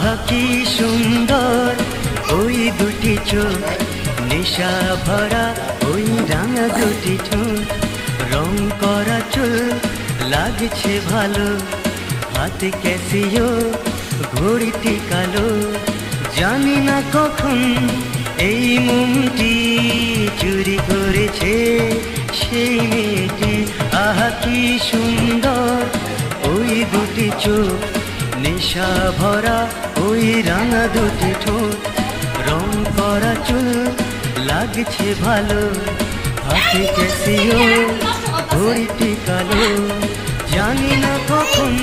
আহা কি সুন্দর ওই দুটি চোখ, নেশা ভরা ওই রাঙা দুটি ঠোঁট, রং করা চুল লাগছে ভালো, হাতে ক্যাসিও ঘড়িটি কালো, জানি না কখন এই মনটি চুরি করেছে সেই মেয়েটি। আহা কি সুন্দর ওই দুটি চোখ, নেশা ভরা ওই রাঙা দুটি ঠোঁট, রং করা চুল লাগছে ভালো, হাতে ক্যাসিও ঘড়িটি কালো, জানি না কখন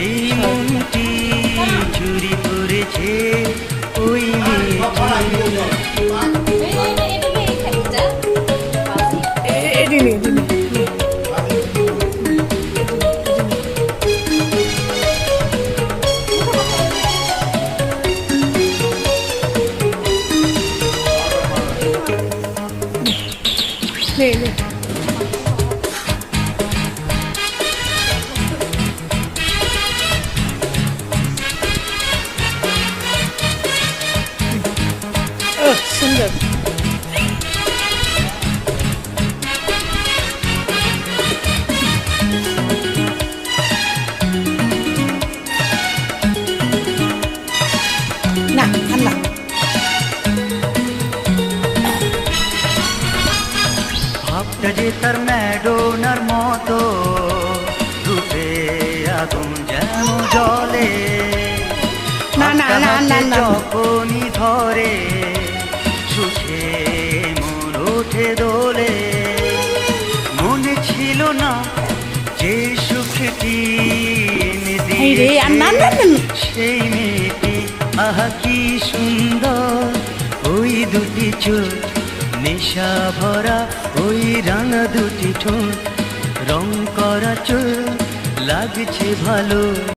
এই মনটি চুরি করেছে ওই সুন্দর। না আল্লাহ ভাবটা যে তার ম্যাডোনার মতো, রূপে আগুন যেন জলে, না না না না না যখনই ধরে সুখে মন ওঠে দোলে, মনে ছিল না যে সুখটি এই রে আর না না না সেই মেয়েটি। আহা কি সুন্দর ওই দুটি চোখ, নেশা ভরা ওই রাঙা দুটি ঠোঁট, রং করা চুল লাগছে ভালো।